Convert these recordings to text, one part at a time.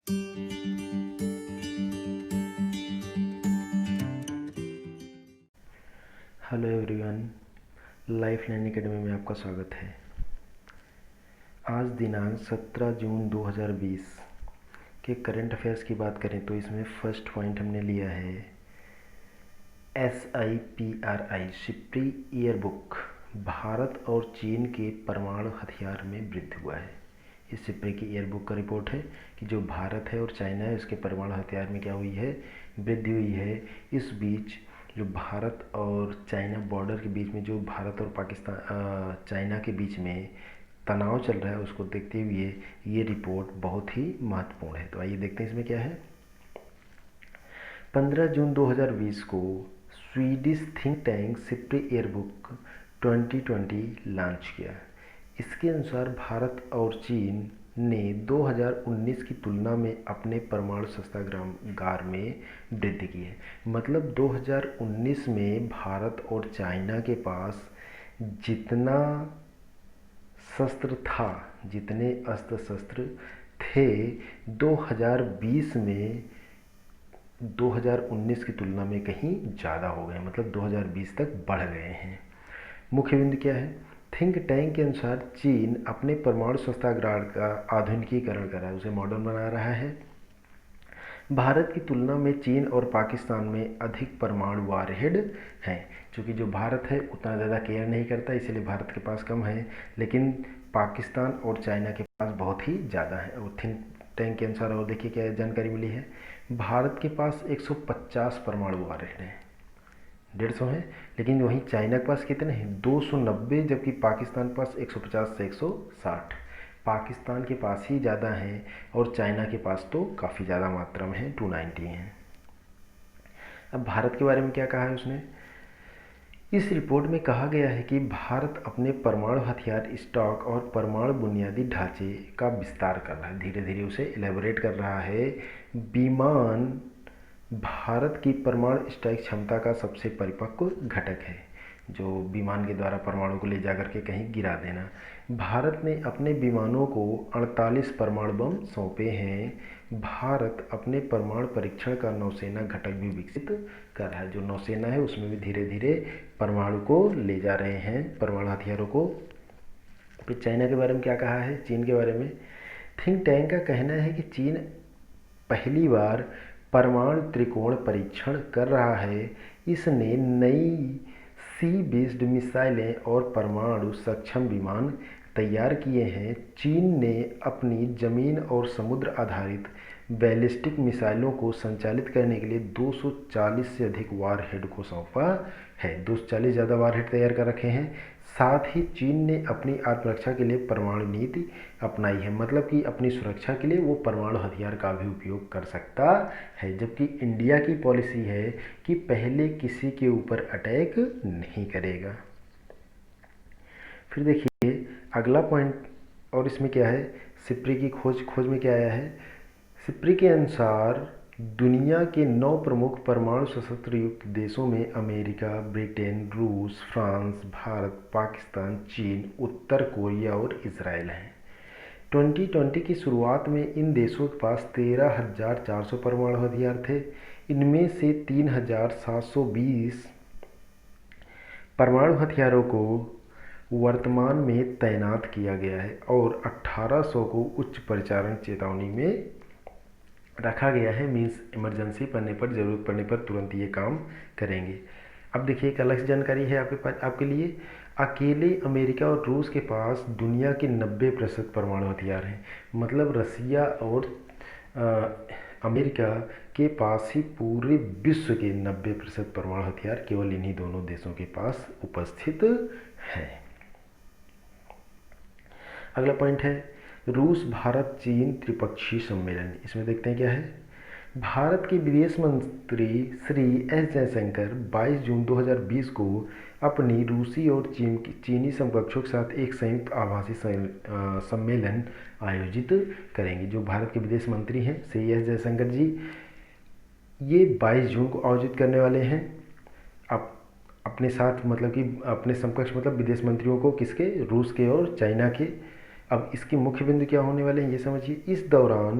Hello everyone, life line academy में आपका स्वागत है। आज दिनांक 17 जून 2020 के करंट अफेयर्स की बात करें तो इसमें फर्स्ट पॉइंट हमने लिया है SIPRI शिप्री ईयरबुक, भारत और चीन के परमाणु हथियार में वृद्धि हुआ है। इस शिप्री की ईयरबुक का रिपोर्ट है कि जो भारत है और चाइना है उसके परमाणु हथियार में क्या हुई है, वृद्धि हुई है। इस बीच जो भारत और चाइना बॉर्डर के बीच में जो भारत और पाकिस्तान चाइना के बीच में तनाव चल रहा है उसको देखते हुए ये रिपोर्ट बहुत ही महत्वपूर्ण है। तो आइए देखते हैं इसमें क्या है। 15 जून 2020 को Swedish think tank SIPRI yearbook 2020 launch किया। इसके अनुसार भारत और चीन ने 2019 की तुलना में अपने परमाणु शस्त्रागार में वृद्धि की है। मतलब 2019 में भारत और चाइना के पास जितना शस्त्र था, जितने अस्त्र शस्त्र थे, 2020 में 2019 की तुलना में कहीं ज़्यादा हो गए, मतलब 2020 तक बढ़ गए हैं। मुख्य बिंदु क्या है? थिंक टैंक के अनुसार चीन अपने परमाणु शस्त्रागार का आधुनिकीकरण कर रहा है, उसे मॉडर्न बना रहा है। भारत की तुलना में चीन और पाकिस्तान में अधिक परमाणु वारहेड हैं। क्योंकि जो भारत है उतना ज़्यादा केयर नहीं करता, इसलिए भारत के पास कम है, लेकिन पाकिस्तान और चाइना के पास बहुत ही ज़्यादा है। और थिंक टैंक के अनुसार और देखिए क्या जानकारी मिली है। भारत के पास 150 परमाणु वारहेड हैं, 150 हैं, लेकिन वहीं चाइना के पास कितने हैं? 290, जबकि पाकिस्तान के पास 150 से 160। पाकिस्तान के पास ही ज़्यादा हैं और चाइना के पास तो काफ़ी ज़्यादा मात्रा में है, 290 हैं। अब भारत के बारे में क्या कहा है उसने? इस रिपोर्ट में कहा गया है कि भारत अपने परमाणु हथियार स्टॉक और परमाणु बुनियादी ढांचे का विस्तार कर रहा है, धीरे धीरे उसे एलेबोरेट कर रहा है। विमान भारत की परमाणु स्ट्राइक क्षमता का सबसे परिपक्व घटक है, जो विमान के द्वारा परमाणु को ले जाकर के कहीं गिरा देना। भारत ने अपने विमानों को 48 परमाणु बम सौंपे हैं। भारत अपने परमाणु परीक्षण का नौसेना घटक भी विकसित कर रहा है। जो नौसेना है उसमें भी धीरे धीरे परमाणु को ले जा रहे हैं, परमाणु हथियारों को। फिर चाइना के बारे में क्या कहा है? चीन के बारे में थिंक टैंक का कहना है कि चीन पहली बार परमाणु त्रिकोण परीक्षण कर रहा है। इसने नई सी बेस्ड मिसाइलें और परमाणु सक्षम विमान तैयार किए हैं। चीन ने अपनी जमीन और समुद्र आधारित बैलिस्टिक मिसाइलों को संचालित करने के लिए 240 से अधिक वारहेड को सौंपा है। 240 ज़्यादा वारहेड तैयार कर रखे हैं। साथ ही चीन ने अपनी आत्मरक्षा के लिए परमाणु नीति अपनाई है, मतलब कि अपनी सुरक्षा के लिए वो परमाणु हथियार का भी उपयोग कर सकता है। जबकि इंडिया की पॉलिसी है कि पहले किसी के ऊपर अटैक नहीं करेगा। फिर देखिए अगला पॉइंट, और इसमें क्या है? शिप्री की खोज में क्या आया है? शिप्री के अनुसार दुनिया के 9 प्रमुख परमाणु सशस्त्र युक्त देशों में अमेरिका, ब्रिटेन, रूस, फ्रांस, भारत, पाकिस्तान, चीन, उत्तर कोरिया और इजराइल हैं। 2020 की शुरुआत में इन देशों के पास 13,400 परमाणु हथियार थे। इनमें से 3,720 परमाणु हथियारों को वर्तमान में तैनात किया गया है और 1,800 को उच्च परिचालन चेतावनी में रखा गया है। मीन्स इमरजेंसी पड़ने पर, ज़रूरत पड़ने पर तुरंत ये काम करेंगे। अब देखिए एक अलग जानकारी है आपके पास, आपके लिए। अकेले अमेरिका और रूस के पास दुनिया के 90% परमाणु हथियार हैं। मतलब रसिया और अमेरिका के पास ही पूरे विश्व के 90% परमाणु हथियार केवल इन्हीं दोनों देशों के पास उपस्थित हैं। अगला पॉइंट है रूस भारत चीन त्रिपक्षीय सम्मेलन। इसमें देखते हैं क्या है। भारत के विदेश मंत्री श्री एस जयशंकर 22 जून 2020 को अपनी रूसी और चीनी समकक्षों के साथ एक संयुक्त आभासी सम्मेलन आयोजित करेंगे। जो भारत के विदेश मंत्री हैं श्री एस जयशंकर जी, ये 22 जून को आयोजित करने वाले हैं। अब अपने साथ मतलब कि अपने समकक्ष मतलब विदेश मंत्रियों को, किसके? रूस के और चाइना के। अब इसके मुख्य बिंदु क्या होने वाले हैं ये समझिए। इस दौरान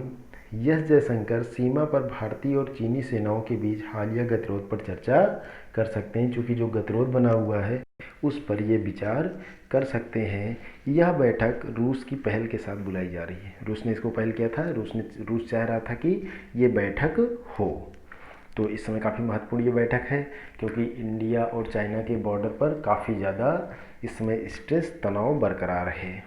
एस जयशंकर सीमा पर भारतीय और चीनी सेनाओं के बीच हालिया गतिरोध पर चर्चा कर सकते हैं, क्योंकि जो गतिरोध बना हुआ है उस पर ये विचार कर सकते हैं। यह बैठक रूस की पहल के साथ बुलाई जा रही है। रूस ने इसको पहल किया था, रूस चाह रहा था कि ये बैठक हो। तो इस समय काफ़ी महत्वपूर्ण ये बैठक है, क्योंकि इंडिया और चाइना के बॉर्डर पर काफ़ी ज़्यादा इस समय स्ट्रेस, तनाव बरकरार है।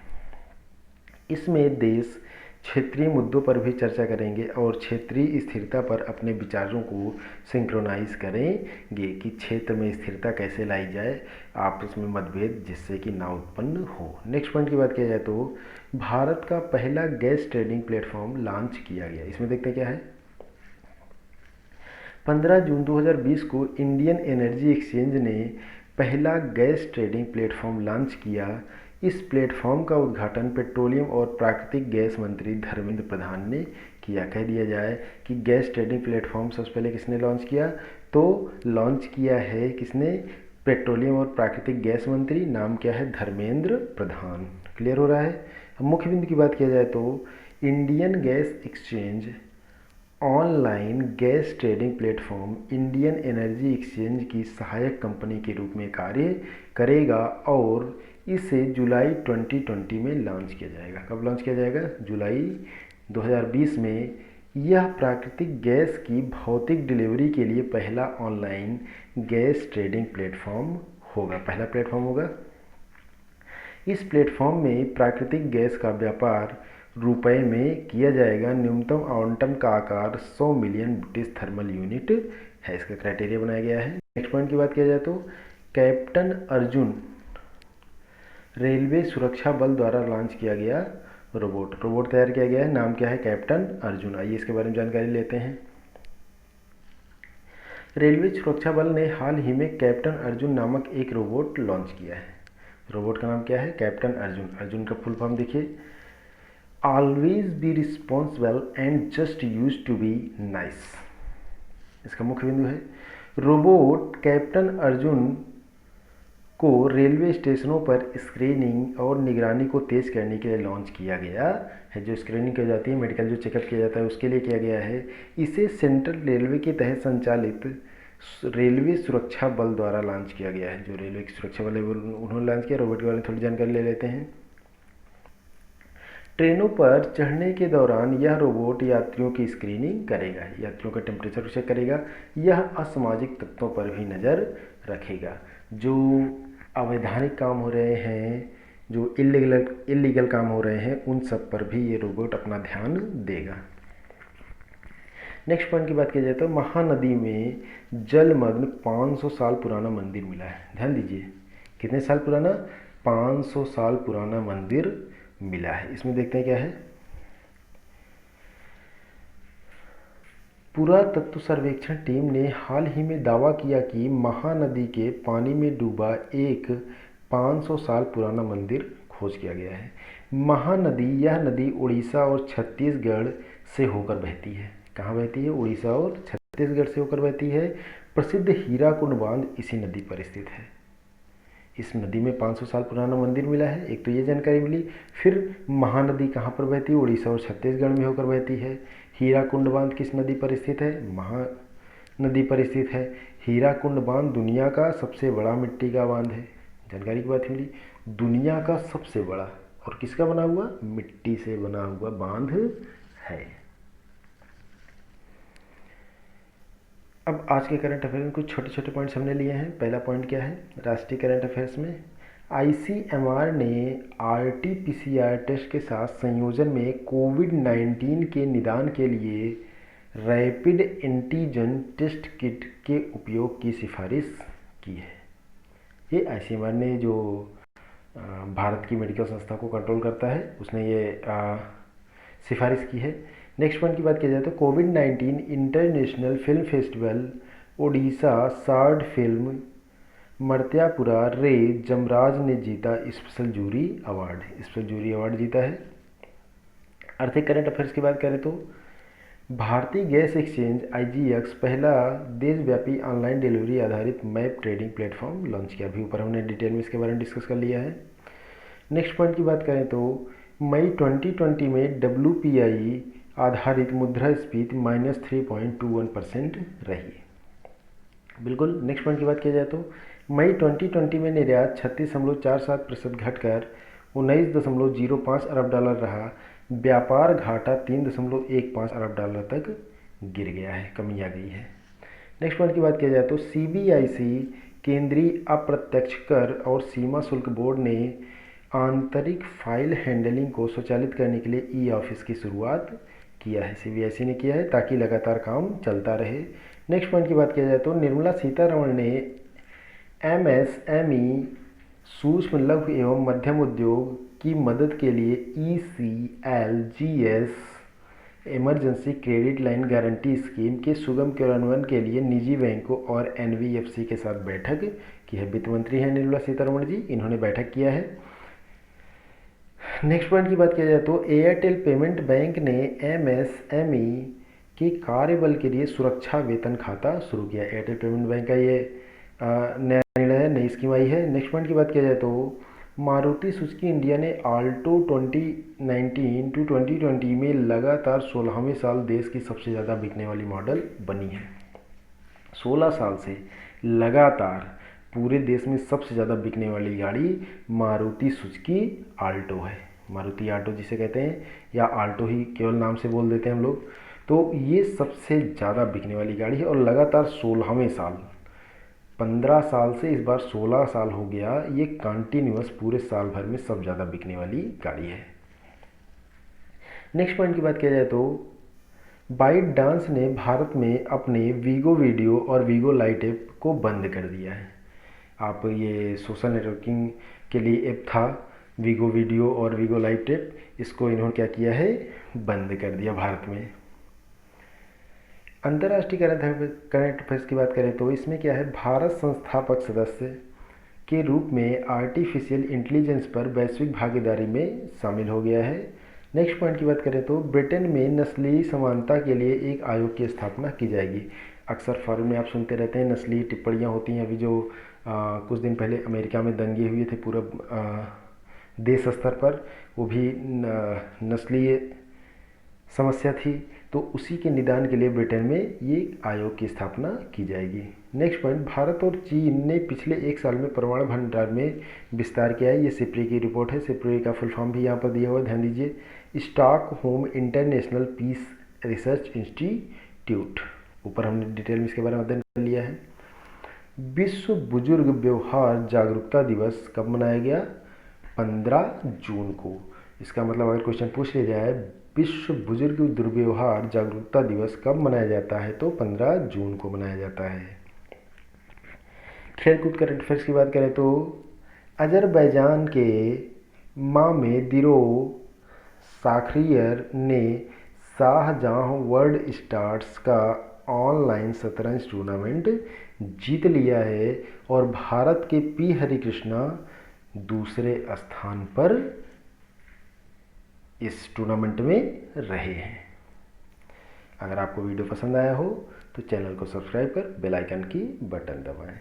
इसमें देश क्षेत्रीय मुद्दों पर भी चर्चा करेंगे और क्षेत्रीय स्थिरता पर अपने विचारों को सिंक्रोनाइज करेंगे कि क्षेत्र में स्थिरता कैसे लाई जाए, आपस में मतभेद जिससे कि ना उत्पन्न हो। नेक्स्ट पॉइंट की बात किया जाए तो भारत का पहला गैस ट्रेडिंग प्लेटफॉर्म लॉन्च किया गया। इसमें देखते हैं क्या है। 15 जून 2020 को इंडियन एनर्जी एक्सचेंज ने पहला गैस ट्रेडिंग प्लेटफॉर्म लॉन्च किया। इस प्लेटफॉर्म का उद्घाटन पेट्रोलियम और प्राकृतिक गैस मंत्री धर्मेंद्र प्रधान ने किया। कह दिया जाए कि गैस ट्रेडिंग प्लेटफॉर्म सबसे पहले किसने लॉन्च किया, तो लॉन्च किया है किसने, पेट्रोलियम और प्राकृतिक गैस मंत्री, नाम क्या है, धर्मेंद्र प्रधान। क्लियर हो रहा है। अब मुख्य बिंदु की बात किया जाए तो Indian gas exchange online gas trading platform Indian energy exchange की सहायक कंपनी के रूप में कार्य करेगा और इसे जुलाई 2020 में लॉन्च किया जाएगा। कब लॉन्च किया जाएगा, जुलाई 2020 में। यह प्राकृतिक गैस की भौतिक डिलीवरी के लिए पहला ऑनलाइन गैस ट्रेडिंग प्लेटफॉर्म होगा, पहला प्लेटफॉर्म होगा। इस प्लेटफॉर्म में प्राकृतिक गैस का व्यापार रुपए में किया जाएगा। न्यूनतम आवंटन का आकार 100 मिलियन ब्रिटिश थर्मल यूनिट है, इसका क्राइटेरिया बनाया गया है। नेक्स्ट पॉइंट की बात किया जाए तो कैप्टन अर्जुन रेलवे सुरक्षा बल द्वारा लॉन्च किया गया रोबोट तैयार किया गया है, नाम क्या है, कैप्टन अर्जुन। आइए इसके बारे में जानकारी लेते हैं। रेलवे सुरक्षा बल ने हाल ही में कैप्टन अर्जुन नामक एक रोबोट लॉन्च किया है। रोबोट का नाम क्या है, कैप्टन अर्जुन। अर्जुन का फुल फॉर्म देखिए, always be responsible and just use to be nice. इसका मुख्य बिंदु है रोबोट कैप्टन अर्जुन को रेलवे स्टेशनों पर स्क्रीनिंग और निगरानी को तेज करने के लिए लॉन्च किया गया है। जो स्क्रीनिंग की जाती है, मेडिकल जो चेकअप किया जाता है, उसके लिए किया गया है। इसे सेंट्रल रेलवे के तहत संचालित रेलवे सुरक्षा बल द्वारा लॉन्च किया गया है। जो रेलवे की सुरक्षा बल है उन्होंने लॉन्च किया। रोबोट के बारे में थोड़ी जानकारी ले लेते हैं। ट्रेनों पर चढ़ने के दौरान यह रोबोट यात्रियों की स्क्रीनिंग करेगा, यात्रियों का टेम्परेचर चेक करेगा। यह असामाजिक तत्वों पर भी नज़र रखेगा। जो अवैधानिक काम हो रहे हैं, जो इलीगल काम हो रहे हैं, उन सब पर भी ये रोबोट अपना ध्यान देगा। नेक्स्ट पॉइंट की बात की जाए तो महानदी में जलमग्न 500 साल पुराना मंदिर मिला है। ध्यान दीजिए, कितने साल पुराना, 500 साल पुराना मंदिर मिला है। इसमें देखते हैं क्या है। पुरातत्व सर्वेक्षण टीम ने हाल ही में दावा किया कि महानदी के पानी में डूबा एक 500 साल पुराना मंदिर खोज किया गया है। महानदी, यह नदी उड़ीसा और छत्तीसगढ़ से होकर बहती है। कहाँ बहती है, उड़ीसा और छत्तीसगढ़ से होकर बहती है। प्रसिद्ध हीराकुंड बांध इसी नदी पर स्थित है। इस नदी में 500 साल पुराना मंदिर मिला है, एक तो ये जानकारी मिली। फिर महानदी कहाँ पर बहती है, उड़ीसा और छत्तीसगढ़ में होकर बहती है। हीराकुंड बांध किस नदी पर स्थित है, महानदी पर स्थित है। हीराकुंड बांध दुनिया का सबसे बड़ा मिट्टी का बांध है। जानकारी की बात मिली, दुनिया का सबसे बड़ा और किसका बना हुआ, मिट्टी से बना हुआ बांध है। अब आज के करंट अफेयर में कुछ छोटे छोटे पॉइंट्स हमने लिए हैं। पहला पॉइंट क्या है, राष्ट्रीय करंट अफेयर्स में आईसीएमआर ने आरटीपीसीआर टेस्ट के साथ संयोजन में कोविड-19 के निदान के लिए रैपिड एंटीजन टेस्ट किट के उपयोग की सिफारिश की है। ये आईसीएमआर ने, जो भारत की मेडिकल संस्था को कंट्रोल करता है, उसने ये सिफारिश की है। नेक्स्ट पॉइंट की बात की जाए तो कोविड-19 international film festival Odisha short film Martyapura re Jamaraja ने जीता स्पेशल जूरी अवार्ड जीता है। आर्थिक करंट अफेयर्स की बात करें तो भारतीय गैस एक्सचेंज आईजीएक्स पहला देशव्यापी ऑनलाइन डिलीवरी आधारित मैप ट्रेडिंग प्लेटफॉर्म लॉन्च किया। अभी ऊपर हमने डिटेल में इसके बारे में डिस्कस कर लिया है। नेक्स्ट पॉइंट की बात करें तो मई 2020 में WPI आधारित मुद्रास्फीति -3.21% रही। बिल्कुल। नेक्स्ट पॉइंट की बात की जाए तो मई 2020 में निर्यात 36.47% घटकर 19.05 अरब डॉलर रहा। व्यापार घाटा 3.15 अरब डॉलर तक गिर गया है, कमी आ गई है। नेक्स्ट पॉइंट की बात की जाए तो सीबीआईसी केंद्रीय अप्रत्यक्ष कर और सीमा शुल्क बोर्ड ने आंतरिक फाइल हैंडलिंग को स्वचालित करने के लिए ई ऑफिस की शुरुआत किया है। सीबीआईसी ने किया है ताकि लगातार काम चलता रहे। नेक्स्ट पॉइंट की बात किया जाए तो निर्मला सीतारमण ने एमएसएमई सूक्ष्म लघु एवं मध्यम उद्योग की मदद के लिए ECLGS emergency credit line guarantee scheme के सुगम क्रियान्वयन के लिए निजी बैंकों और एनबीएफसी के साथ बैठक की है। वित्त मंत्री हैं निर्मला सीतारमण जी, इन्होंने बैठक किया है। नेक्स्ट पॉइंट की बात किया जाए तो एयरटेल पेमेंट बैंक ने एमएसएमई के कार्यबल के लिए सुरक्षा वेतन खाता शुरू किया। एयरटेल पेमेंट बैंक का ये नया निर्णय है, नई स्कीम आई है। नेक्स्ट पॉइंट की बात किया जाए तो मारुति सुजुकी इंडिया ने आल्टो 2019 टू 2020 में लगातार 16वें साल देश की सबसे ज़्यादा बिकने वाली मॉडल बनी है। 16 साल से लगातार पूरे देश में सबसे ज़्यादा बिकने वाली गाड़ी मारुति सुजुकी आल्टो है। मारुति आल्टो जिसे कहते हैं, या आल्टो ही केवल नाम से बोल देते हैं हम लोग। तो ये सबसे ज़्यादा बिकने वाली गाड़ी है और लगातार 16वें साल, 15 साल से इस बार 16 साल हो गया, ये कंटिन्यूअस पूरे साल भर में सब ज़्यादा बिकने वाली गाड़ी है। नेक्स्ट पॉइंट की बात किया जाए तो बाइट डांस ने भारत में अपने वीगो वीडियो और वीगो लाइट ऐप को बंद कर दिया है। आप ये सोशल नेटवर्किंग के लिए ऐप था वीगो वीडियो और वीगो लाइट ऐप, इसको इन्होंने क्या किया है, बंद कर दिया भारत में। अंतर्राष्ट्रीय करंट अफेयर्स की बात करें तो इसमें क्या है, भारत संस्थापक सदस्य के रूप में आर्टिफिशियल इंटेलिजेंस पर वैश्विक भागीदारी में शामिल हो गया है। नेक्स्ट पॉइंट की बात करें तो ब्रिटेन में नस्लीय समानता के लिए एक आयोग की स्थापना की जाएगी। अक्सर फॉरेन में आप सुनते रहते हैं नस्लीय टिप्पणियाँ होती हैं। अभी जो कुछ दिन पहले अमेरिका में दंगे हुए थे पूरा देश स्तर पर, वो भी नस्लीय समस्या थी, तो उसी के निदान के लिए ब्रिटेन में ये आयोग की स्थापना की जाएगी। नेक्स्ट पॉइंट, भारत और चीन ने पिछले एक साल में परमाणु भंडार में विस्तार किया है। ये सिप्री की रिपोर्ट है, सिप्री का फुल फॉर्म भी यहाँ पर दिया हुआ है, ध्यान दीजिए। Stockholm International Peace Research Institute, ऊपर हमने डिटेल में इसके बारे में अध्ययन कर लिया है। विश्व बुजुर्ग व्यवहार जागरूकता दिवस कब मनाया गया, 15 जून को। इसका मतलब अगर क्वेश्चन पूछ लिया जाए विश्व बुजुर्ग दुर्व्यवहार जागरूकता दिवस कब मनाया जाता है, तो 15 जून को मनाया जाता है। खेलकूद करंट अफेयर्स की बात करें तो अजरबैजान के मामेदिरो साखरियर ने शाहजहां वर्ल्ड स्टार्स का ऑनलाइन शतरंज टूर्नामेंट जीत लिया है और भारत के पी हरिकृष्णा दूसरे स्थान पर इस टूर्नामेंट में रहे हैं। अगर आपको वीडियो पसंद आया हो तो चैनल को सब्सक्राइब कर बेल आइकन की बटन दबाएं।